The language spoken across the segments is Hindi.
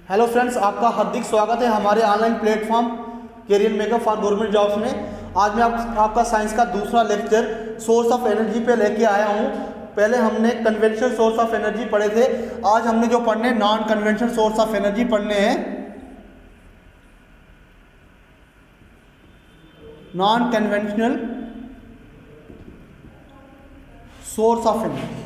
हेलो फ्रेंड्स, आपका हार्दिक स्वागत है हमारे online platform Career Makeup for government jobs में। आज मैं आपका साइंस का दूसरा लेक्चर सोर्स ऑफ एनर्जी पे लेके आया हूँ। पहले हमने कन्वेंशनल सोर्स ऑफ एनर्जी पढ़े थे। आज हमने जो पढ़ने non conventional source of energy पढ़ने हैं। Non conventional source of energy.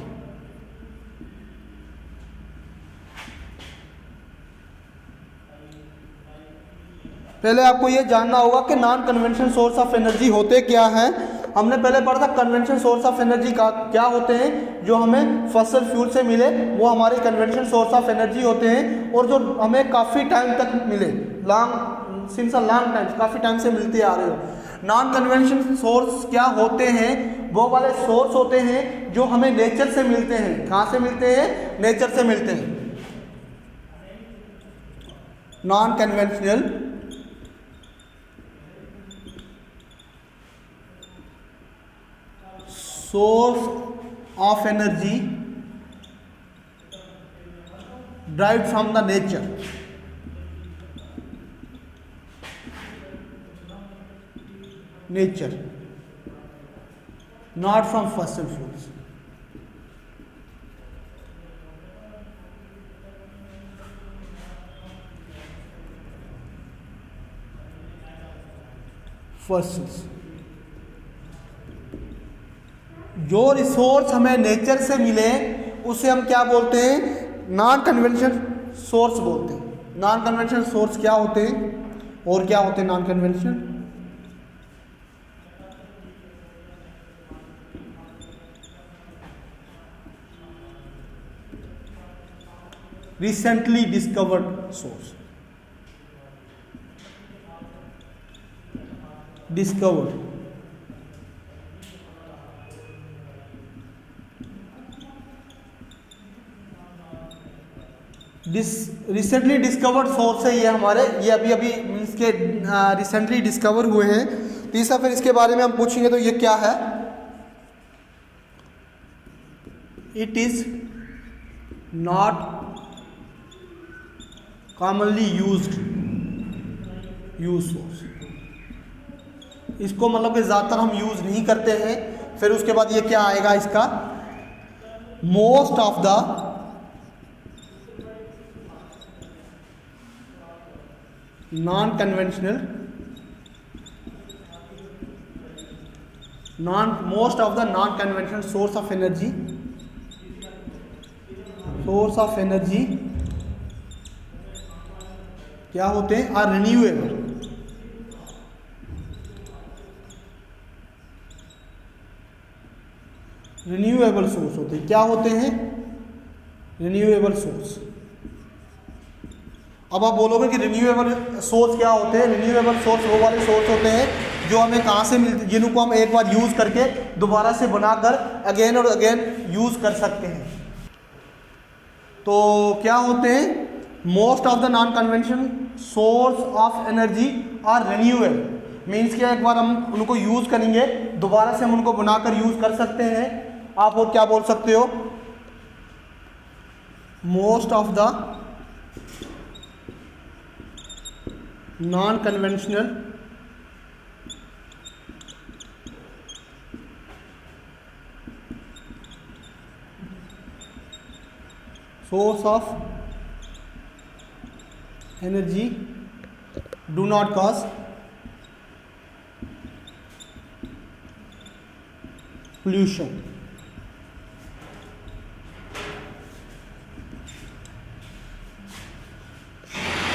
पहले आपको यह जानना होगा कि non conventional source of energy होते क्या हैं। हमने पहले पढ़ा था कन्वेंशनल सोर्स ऑफ एनर्जी का क्या होते हैं। जो हमें फॉसिल फ्यूल से मिले वो हमारे कन्वेंशनल सोर्स ऑफ एनर्जी होते हैं, और जो हमें काफ़ी टाइम तक मिले, long since a long time, काफ़ी टाइम से मिलते आ रहे हो। नॉन कन्वेंशनल सोर्स क्या होते हैं? वो वाले सोर्स होते हैं जो हमें नेचर से मिलते हैं। कहाँ से मिलते हैं? नेचर से मिलते हैं। Non conventional source of energy derived from the nature, not from fossil fuels. fossils। जो रिसोर्स हमें नेचर से मिले उसे हम क्या बोलते हैं? नॉन कन्वेंशनल सोर्स बोलते हैं। नॉन कन्वेंशनल सोर्स क्या होते हैं और क्या होते हैं non conventional? Recently discovered source, discovered recently discovered source है ये हमारे, ये अभी मीन्स के रिसेंटली डिस्कवर हुए हैं। तीसरा फिर इसके बारे में हम पूछेंगे तो ये क्या है? It is not commonly use source. इसको मतलब कि ज़्यादातर हम यूज नहीं करते हैं। फिर उसके बाद ये क्या आएगा इसका? Most of the non conventional most of the non conventional source of energy क्या होते हैं? आर रिन्यूएबल सोर्स होते हैं। क्या होते हैं? Renewable source. अब आप बोलोगे कि रिन्यूएबल सोर्स क्या होते हैं? रिन्यूएबल सोर्स वो वाले सोर्स होते हैं जो हमें कहाँ से मिलते, जिनको हम एक बार यूज़ करके दोबारा से बनाकर अगेन और अगेन यूज़ कर सकते हैं। तो क्या होते हैं? Most of the non conventional source of energy are renewable. Means कि एक बार हम उनको यूज़ करेंगे, दोबारा से हम उनको बनाकर यूज़ कर सकते हैं। आप और क्या बोल सकते हो? Most of the non conventional source of energy do not cause pollution.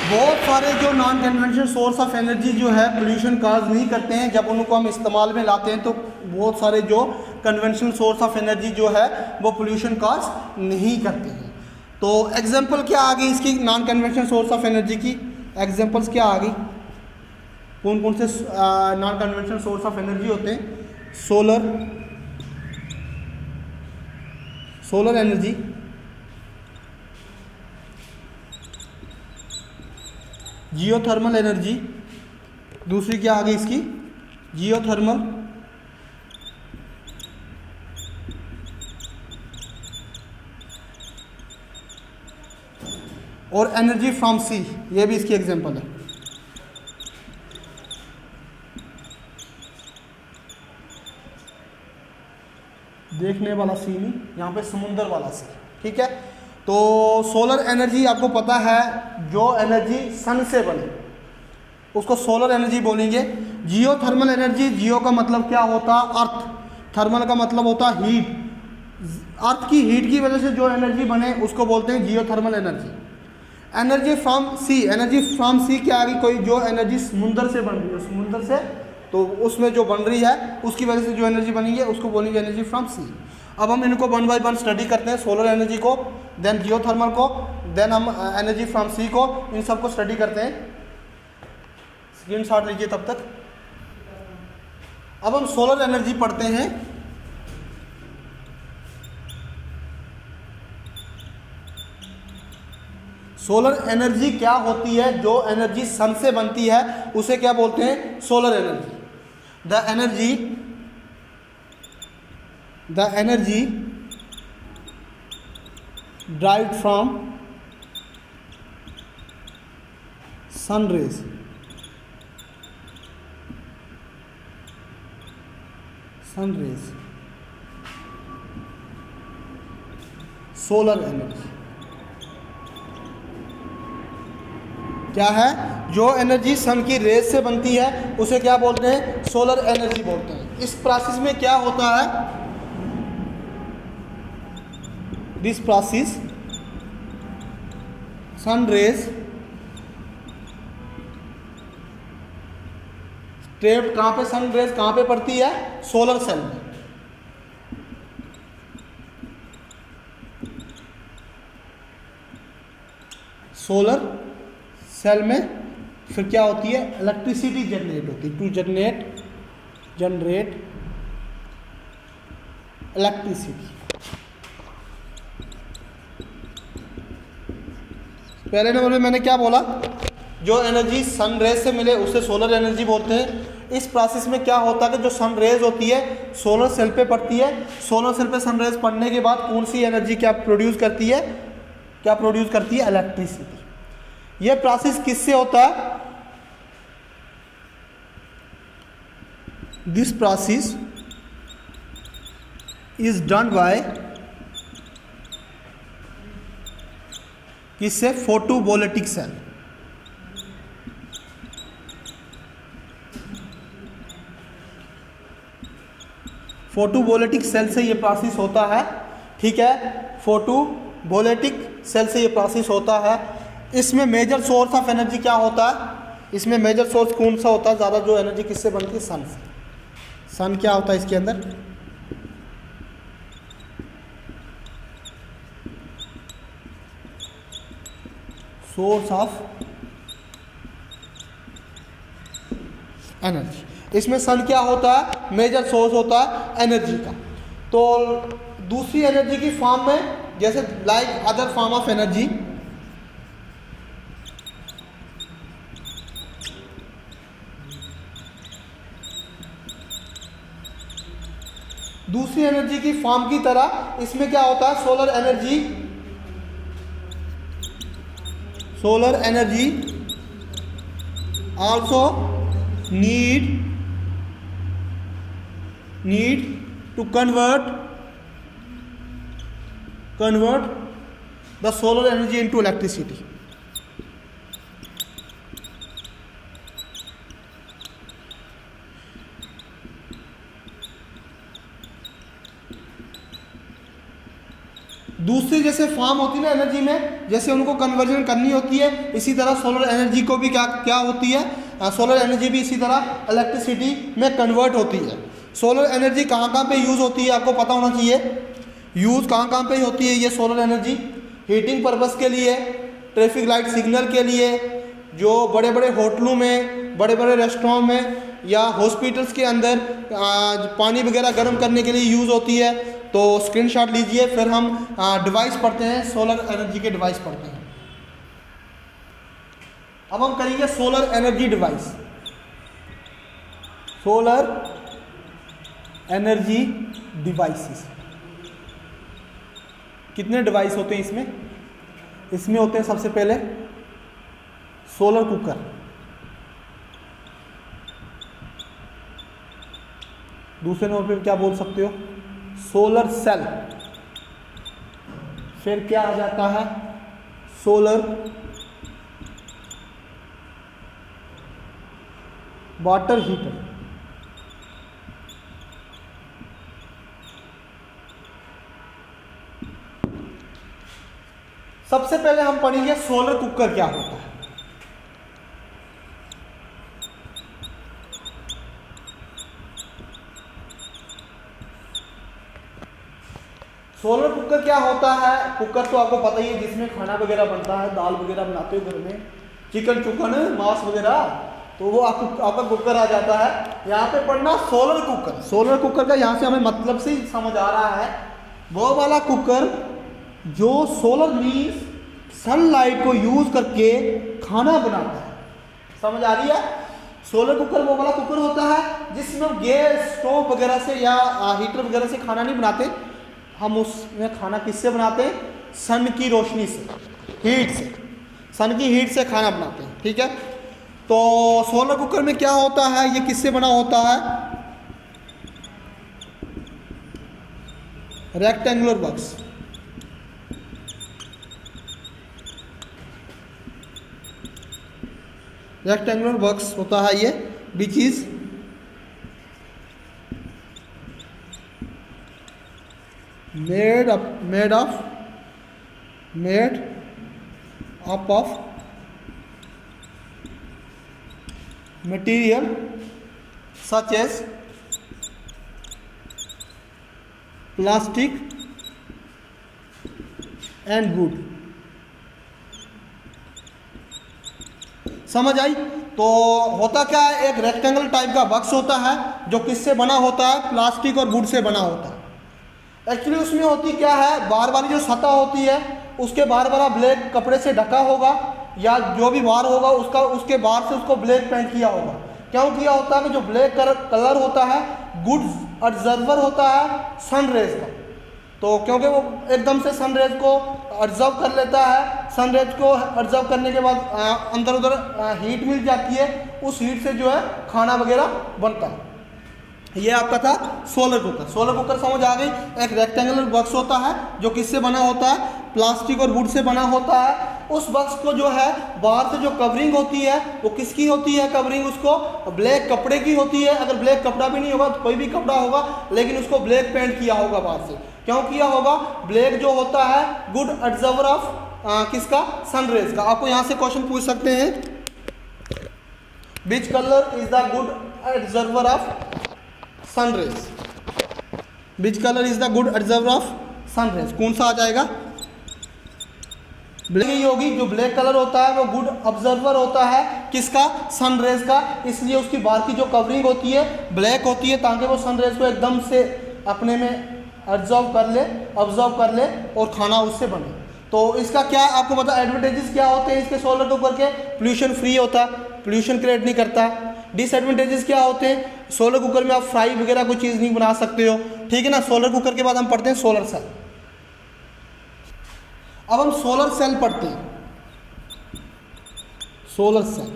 बहुत सारे जो non conventional source of energy जो है पोल्यूशन काज नहीं करते हैं। जब उनको हम इस्तेमाल में लाते हैं तो बहुत सारे जो कन्वेंशनल सोर्स ऑफ एनर्जी जो है वो पोल्यूशन काज नहीं करते हैं। तो एग्जांपल क्या आ गई इसकी? Non conventional source of energy की एग्जांपल्स क्या आ गई? कौन कौन से non conventional source of energy होते हैं? सोलर एनर्जी, जियोथर्मल एनर्जी, दूसरी क्या आ गई इसकी? जियोथर्मल, और और एनर्जी फ्रॉम सी, ये भी इसकी एग्जांपल है। देखने वाला सी नहीं, यहाँ पे समुंदर वाला सी, ठीक है। तो सोलर एनर्जी आपको पता है, जो एनर्जी सन से बने उसको सोलर एनर्जी बोलेंगे। जियो थर्मल एनर्जी, जियो का मतलब क्या होता है अर्थ, थर्मल का मतलब होता है हीट, अर्थ की हीट की वजह से जो एनर्जी बने उसको बोलते हैं geothermal energy. Energy from sea, energy from sea क्या आ गई, कोई जो एनर्जी समुंदर से बन रही है, समुंदर से, तो उसमें जो बन रही है उसकी वजह से जो एनर्जी बनी है उसको बोलेंगे एनर्जी फ्रॉम सी। अब हम इनको वन बाय वन स्टडी करते हैं, सोलर एनर्जी को, देन जियो थर्मल को, देन हम एनर्जी फ्रॉम सी को, इन सबको स्टडी करते हैं। स्क्रीन शॉट लीजिए तब तक। अब हम सोलर एनर्जी पढ़ते हैं। सोलर एनर्जी क्या होती है, जो एनर्जी सन से बनती है उसे क्या बोलते हैं, solar energy. The energy derived from sun rays, solar energy क्या है, जो एनर्जी सन की रेज से बनती है उसे क्या बोलते हैं, सोलर एनर्जी बोलते हैं। इस प्रोसेस में क्या होता है, this process sun rays trapped, कहाँ पे सन रेज कहाँ पे पड़ती है, सोलर सेल में। सोलर सेल में फिर क्या होती है, इलेक्ट्रिसिटी जनरेट होती है, टू जनरेट इलेक्ट्रिसिटी। पहले नंबर में मैंने क्या बोला, जो एनर्जी सन रेज से मिले उसे सोलर एनर्जी बोलते हैं। इस प्रोसेस में क्या होता है कि जो सन रेज होती है सोलर सेल पे पड़ती है, सोलर सेल पे सन रेज पड़ने के बाद कौन सी एनर्जी क्या प्रोड्यूस करती है, इलेक्ट्रिसिटी। यह प्रोसेस किससे होता है, this process is done by किससे, फोटोवोल्टिक सेल। फोटोवोल्टिक सेल से ये प्रोसेस होता है, ठीक है, फोटोवोल्टिक सेल से ये प्रोसेस होता है। इसमें मेजर सोर्स ऑफ एनर्जी क्या होता है, इसमें मेजर सोर्स कौन सा होता है, ज़्यादा जो एनर्जी किससे बनती है, सन से। सन क्या होता है इसके अंदर, सोर्स ऑफ एनर्जी। इसमें सन क्या होता है, मेजर सोर्स होता है एनर्जी का। तो दूसरी एनर्जी की फॉर्म में, जैसे like other form of energy, दूसरी एनर्जी की फॉर्म की तरह इसमें क्या होता है, solar energy also need to convert the solar energy into electricity. दूसरी जैसे फॉर्म होती है ना एनर्जी में, जैसे उनको कन्वर्जन करनी होती है, इसी तरह सोलर एनर्जी को भी क्या होती है, सोलर एनर्जी भी इसी तरह इलेक्ट्रिसिटी में कन्वर्ट होती है। सोलर एनर्जी कहाँ पे यूज़ होती है, आपको पता होना चाहिए। यूज़ कहाँ पे होती है ये सोलर एनर्जी, हीटिंग पर्पस के लिए, ट्रैफिक लाइट सिग्नल के लिए, जो बड़े बड़े होटलों में, बड़े बड़े रेस्टोरेंट में या हॉस्पिटल्स के अंदर पानी वगैरह गर्म करने के लिए यूज़ होती है। तो स्क्रीनशॉट लीजिए, फिर हम डिवाइस पढ़ते हैं, सोलर एनर्जी के डिवाइस पढ़ते हैं। अब हम करेंगे solar energy device, solar energy devices. कितने डिवाइस होते हैं इसमें होते हैं सबसे पहले सोलर कुकर, दूसरे नंबर पे क्या बोल सकते हो, सोलर सेल। फिर क्या आ जाता है, सोलर वाटर हीटर। सबसे पहले हम पढ़ेंगे सोलर कुकर क्या होता है। सोलर कुकर क्या होता है, कुकर तो आपको पता ही है जिसमें खाना वगैरह बनता है, दाल वगैरह बनाते हो घर में, चिकन चुकन मांस वगैरह, तो वो आपका कुकर आ जाता है। यहाँ पे पढ़ना सोलर कुकर। सोलर कुकर का यहाँ से हमें मतलब से ही समझ आ रहा है, वो वाला कुकर जो सोलर मीन्स सनलाइट को यूज करके खाना बनाता है। समझ आ रही है? सोलर कुकर वो वाला कुकर होता है जिसमें हम गैस स्टोव वगैरह से या हीटर वगैरह से खाना नहीं बनाते, हम उसमें खाना किससे बनाते हैं, सन की रोशनी से, हीट से, सन की हीट से खाना बनाते हैं। ठीक है, तो सोलर कुकर में क्या होता है, ये किससे बना होता है, रेक्टेंगुलर बॉक्स। रेक्टेंगुलर बॉक्स होता है ये, which is made up of material such as plastic and wood। समझ आई? तो होता क्या है, एक रेक्टेंगल टाइप का बॉक्स होता है जो किससे बना होता है, प्लास्टिक और वुड से बना होता है। एक्चुअली उसमें होती क्या है, बाहर वाली जो सतह होती है उसके बाहर वाला ब्लैक कपड़े से ढका होगा, या जो भी बाहर होगा उसका उसके बाहर से उसको ब्लैक पेंट किया होगा। क्यों किया होता है कि जो ब्लैक कलर होता है गुड ऑब्जर्वर होता है सन रेज का, तो क्योंकि वो एकदम से सन रेज को ऑब्जर्व कर लेता है, सन रेज को ऑब्जर्व करने के बाद अंदर उधर हीट मिल जाती है, उस हीट से जो है खाना वगैरह बनता है। ये आपका था सोलर कुकर। सोलर कुकर समझ आ गई, एक रेक्टेंगुलर बॉक्स होता है जो किससे बना होता है, प्लास्टिक और वुड से बना होता है। उस बॉक्स को जो है बाहर से जो कवरिंग होती है वो किसकी होती है, कवरिंग उसको ब्लैक कपड़े की होती है। अगर ब्लैक कपड़ा भी नहीं होगा तो कोई भी कपड़ा होगा, लेकिन उसको ब्लैक पेंट किया होगा बाहर से। क्यों किया होगा, ब्लैक जो होता है गुड ऑब्जर्वर ऑफ किसका, सनरेज का। आपको यहाँ से क्वेश्चन पूछ सकते हैं, which colour is the good observer of sun rays, which colour is the good observer of sun rays, कौन सा आ जाएगा, ब्लैक ही होगी। जो ब्लैक कलर होता है वो गुड ऑब्जर्वर होता है किसका, सनरेज का, इसलिए उसकी बाहर की जो कवरिंग होती है ब्लैक होती है ताकि वो सनरेज को एकदम से अपने में ऑब्जर्व कर ले और खाना उससे बने। तो इसका क्या आपको पता एडवांटेजेस क्या होते हैं इसके सोलर कुकर के, पोल्यूशन फ्री होता है, पोल्यूशन क्रिएट नहीं करता। डिसएडवांटेजेस क्या होते हैं, सोलर कुकर में आप फ्राई वगैरह कोई चीज़ नहीं बना सकते हो। ठीक है ना। सोलर कुकर के बाद हम पढ़ते हैं सोलर सेल। अब हम सोलर सेल पढ़ते हैं। सोलर सेल,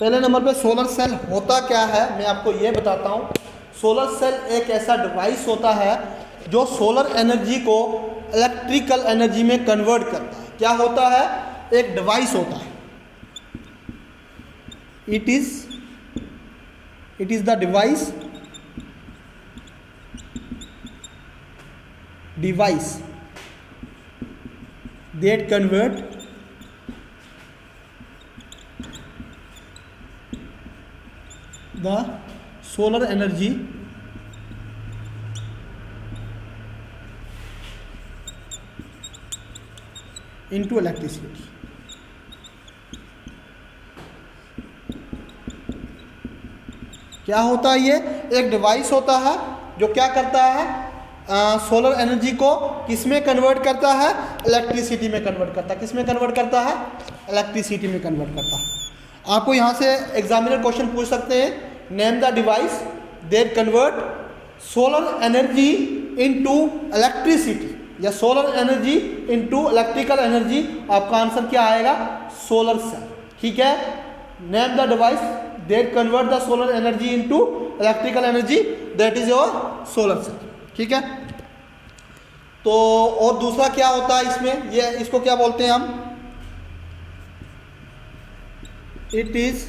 पहले नंबर पे सोलर सेल होता क्या है मैं आपको ये बताता हूँ। सोलर सेल एक ऐसा डिवाइस होता है जो सोलर एनर्जी को इलेक्ट्रिकल एनर्जी में कन्वर्ट करता है। क्या होता है, एक डिवाइस होता है। It is the device that convert the solar energy into electricity। क्या होता है, ये एक डिवाइस होता है जो क्या करता है, सोलर एनर्जी को किस में कन्वर्ट करता है, इलेक्ट्रिसिटी में कन्वर्ट करता है। किस में कन्वर्ट करता है, इलेक्ट्रिसिटी में कन्वर्ट करता है। आपको यहाँ से एग्जामिनर क्वेश्चन पूछ सकते हैं, name the device that convert solar energy into electricity. या solar energy into electrical energy, आपका आंसर क्या आएगा? Solar cell. ठीक है, name the device that convert the solar energy into electrical energy, that is your solar cell. ठीक है, तो और दूसरा क्या होता है इसमें, ये इसको क्या बोलते हैं हम? It is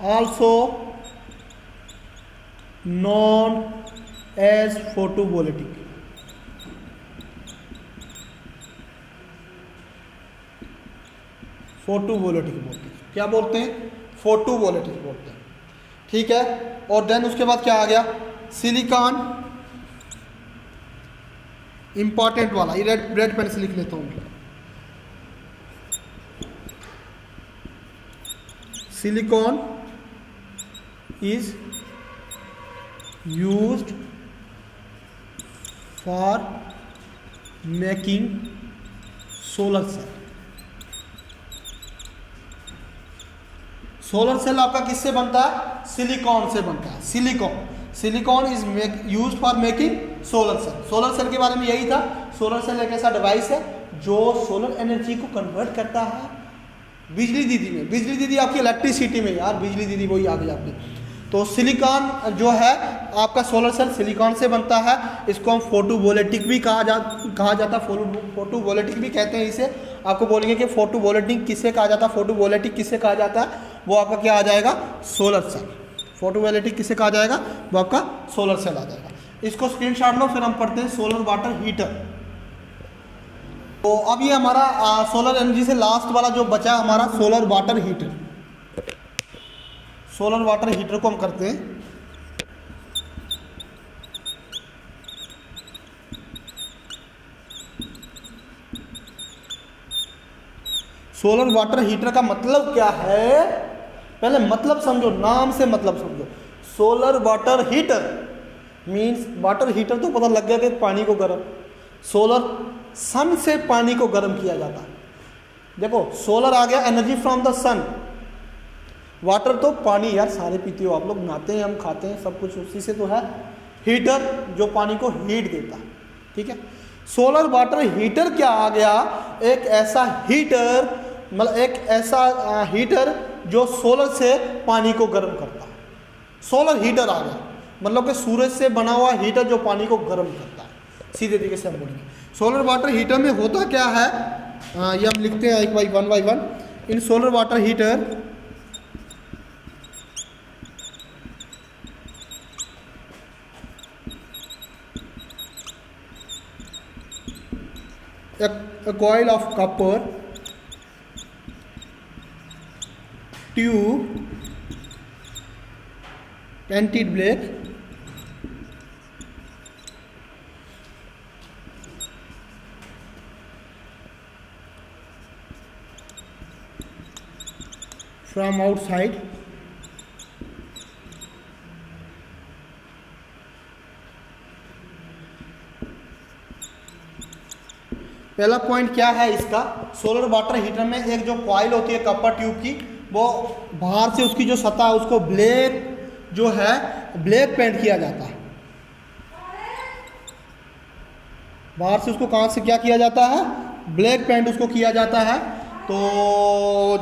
also known as photovoltaic. Photovoltaic बोलते हैं, क्या बोलते हैं? फोटोवोल्टिक बोलते हैं। ठीक है, और देन उसके बाद क्या आ गया? सिलिकॉन, इंपॉर्टेंट वाला, ये रेड पेन से लिख लेता हूं। Silicon is used for making solar cell. Solar cell आपका किससे बनता है? सिलिकॉन से बनता है। Silicon is used for making solar cell. Solar cell के बारे में यही था। सोलर सेल एक ऐसा डिवाइस है जो सोलर एनर्जी को कन्वर्ट करता है बिजली दीदी में। बिजली दीदी आपकी इलेक्ट्रिसिटी में, यार बिजली दीदी वही आ गई आपकी। तो सिलिकॉन जो है आपका सोलर सेल सिलिकॉन से बनता है। इसको हम फोटोवोल्टिक भी कहा जाता है, फोटोवोल्टिक भी कहते हैं इसे। आपको बोलेंगे कि फोटोवोल्टिक किसे कहा जाता है, फोटोवोल्टिक किसे कहा जाता है, वो आपका क्या आ जाएगा? Solar cell. फोटोवोल्टिक किसे कहा जाएगा? वो आपका सोलर सेल आ जाएगा। इसको स्क्रीनशॉट लो, फिर हम पढ़ते हैं सोलर वाटर हीटर। तो अब ये हमारा सोलर एनर्जी से लास्ट वाला जो बचा हमारा solar water heater. Solar water heater को हम करते हैं। सोलर वाटर हीटर का मतलब क्या है? पहले मतलब समझो, नाम से मतलब समझो। Solar water heater means, water heater तो पता लग गया कि पानी को गर्म, सोलर सन से पानी को गर्म किया जाता है। देखो सोलर आ गया, energy from the sun. Water तो पानी, यार सारे पीते हो आप लोग, नहाते हैं, हम खाते हैं, सब कुछ उसी से तो है। हीटर जो पानी को हीट देता है। ठीक है, सोलर वाटर हीटर क्या आ गया? एक ऐसा हीटर, मतलब एक ऐसा हीटर जो सोलर से पानी को गर्म करता है। सोलर हीटर आ गया, मतलब कि सूरज से बना हुआ हीटर जो पानी को गर्म करता है। सीधे तरीके से हम बोलेंगे सोलर वाटर हीटर में होता क्या है, ये हम लिखते हैं एक by one. In solar water heater a coil of copper tube painted black from outside पहला पॉइंट क्या है इसका? सोलर वाटर हीटर में एक जो कॉइल होती है कॉपर ट्यूब की, वो बाहर से उसकी जो सतह है उसको ब्लैक जो है ब्लैक पेंट किया जाता है। बाहर से उसको कहाँ से क्या किया जाता है? ब्लैक पेंट उसको किया जाता है। तो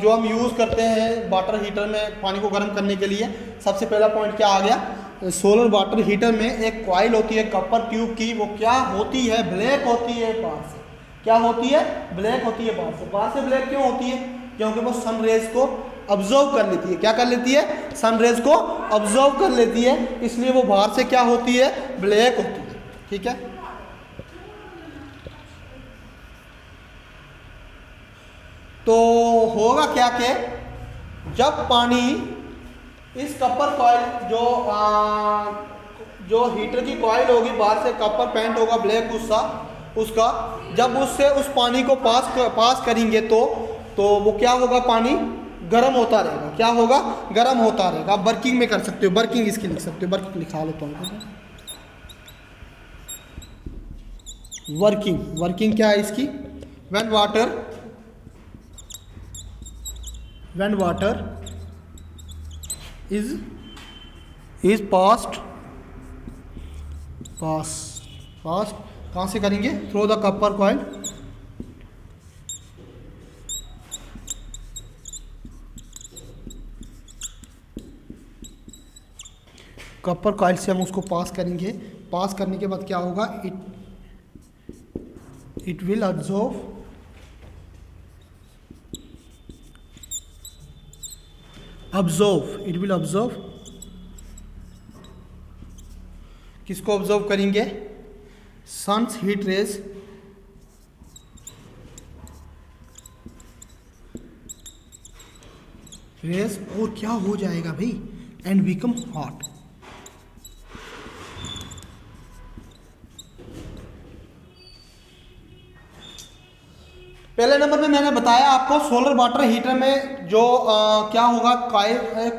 जो हम यूज़ करते हैं वाटर हीटर में पानी को गर्म करने के लिए, सबसे पहला पॉइंट क्या आ गया? सोलर वाटर हीटर में एक कॉइल होती है कॉपर ट्यूब की, वो क्या होती है? ब्लैक होती है बाहर से। क्या होती है? ब्लैक होती है बाहर से। बाहर से ब्लैक क्यों होती है? क्योंकि वो सन रेज को ऑब्जर्व कर लेती है। क्या कर लेती है? सन रेज को ऑब्जर्व कर लेती है, इसलिए वो बाहर से क्या होती है? ब्लैक होती है। ठीक है, तो होगा क्या कि जब पानी इस कॉपर कॉइल जो हीटर की कॉइल होगी, बाहर से कॉपर पेंट होगा ब्लैक उसका जब उससे उस पानी को पास करेंगे तो वो क्या होगा? पानी गर्म होता रहेगा। क्या होगा? गर्म होता रहेगा। आप वर्किंग में कर सकते हो, वर्किंग इसकी लिख सकते हो, वर्किंग लिखा लेता हूँ। वर्किंग क्या है इसकी? व्हेन वाटर is passed कहाँ से करेंगे? Through the copper coil copper coil से हम उसको पास करेंगे। पास करने के बाद क्या होगा? It will observe it will observe किसको ऑब्जर्व करेंगे? सन्स हीट रेज और क्या हो जाएगा भाई? And become hot. पहले नंबर पे मैंने बताया आपको सोलर वाटर हीटर में जो क्या होगा,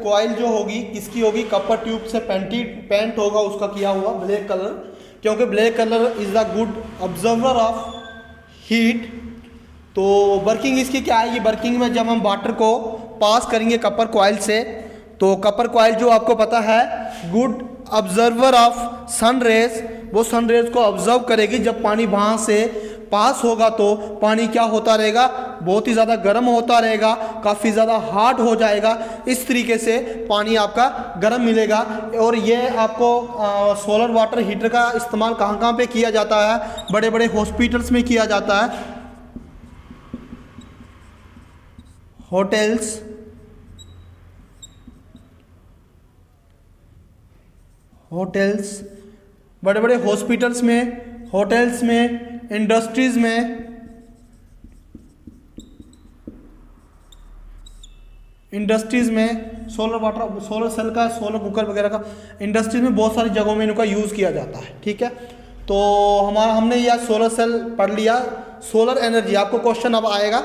कॉइल जो होगी किसकी होगी? कॉपर ट्यूब से पेंट होगा, उसका किया हुआ ब्लैक कलर, क्योंकि black colour is the good observer of heat. तो वर्किंग इसकी क्या आएगी? वर्किंग में जब हम वाटर को पास करेंगे कॉपर कॉइल से, तो कॉपर कॉइल जो आपको पता है good observer of sun rays, वो सन रेज को ऑब्जर्व करेगी। जब पानी वहाँ से पास होगा तो पानी क्या होता रहेगा? बहुत ही ज़्यादा गर्म होता रहेगा, काफ़ी ज़्यादा हार्ड हो जाएगा। इस तरीके से पानी आपका गर्म मिलेगा। और ये आपको सोलर वाटर हीटर का इस्तेमाल कहाँ कहाँ पे किया जाता है? बड़े बड़े हॉस्पिटल्स में किया जाता है, होटल्स, बड़े बड़े हॉस्पिटल्स में, होटल्स में, इंडस्ट्रीज में सोलर सेल का, सोलर कुकर वगैरह का इंडस्ट्रीज में बहुत सारी जगहों में इनका यूज़ किया जाता है। ठीक है, तो हमने यह सोलर सेल पढ़ लिया। सोलर एनर्जी आपको क्वेश्चन अब आएगा,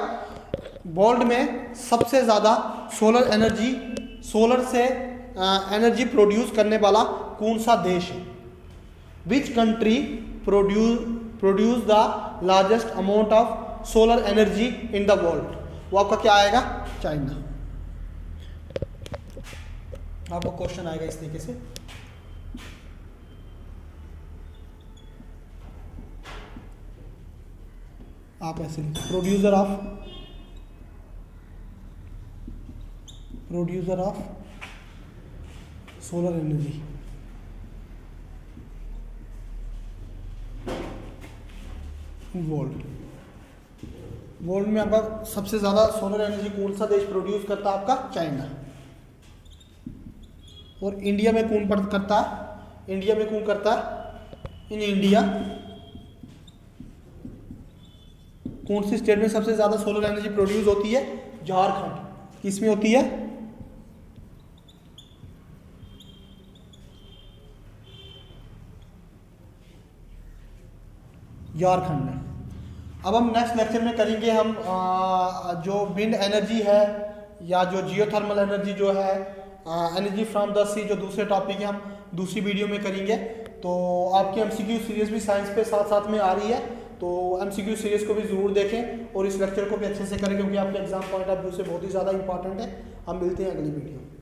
वर्ल्ड में सबसे ज़्यादा सोलर एनर्जी, सोलर से एनर्जी प्रोड्यूस करने वाला कौन सा देश है? Which country produce the largest amount of solar energy in the world? वो आपका क्या आएगा? चाइना। आपको क्वेश्चन आएगा इस तरीके से। आप ऐसे लिखो, producer of solar energy. World में आपका सबसे ज़्यादा सोलर एनर्जी कौन सा देश प्रोड्यूस करता है? आपका चाइना। और इंडिया में कौन करता है? इंडिया में कौन करता है? इन इंडिया कौन सी स्टेट में सबसे ज़्यादा सोलर एनर्जी प्रोड्यूस होती है? झारखंड। किसमें होती है? झारखंड में। अब हम नेक्स्ट लेक्चर में करेंगे हम जो विंड एनर्जी है या जो जियोथर्मल एनर्जी जो है, एनर्जी फ्रॉम द सी, जो दूसरे टॉपिक है, हम दूसरी वीडियो में करेंगे। तो आपकी एमसीक्यू सीरीज भी साइंस पे साथ साथ में आ रही है, तो एमसीक्यू सीरीज को भी ज़रूर देखें और इस लेक्चर को भी अच्छे से करें, क्योंकि आपके एग्जाम पॉइंट ऑफ व्यू से बहुत ही ज़्यादा इंपॉर्टेंट है। हम मिलते हैं अगली वीडियो।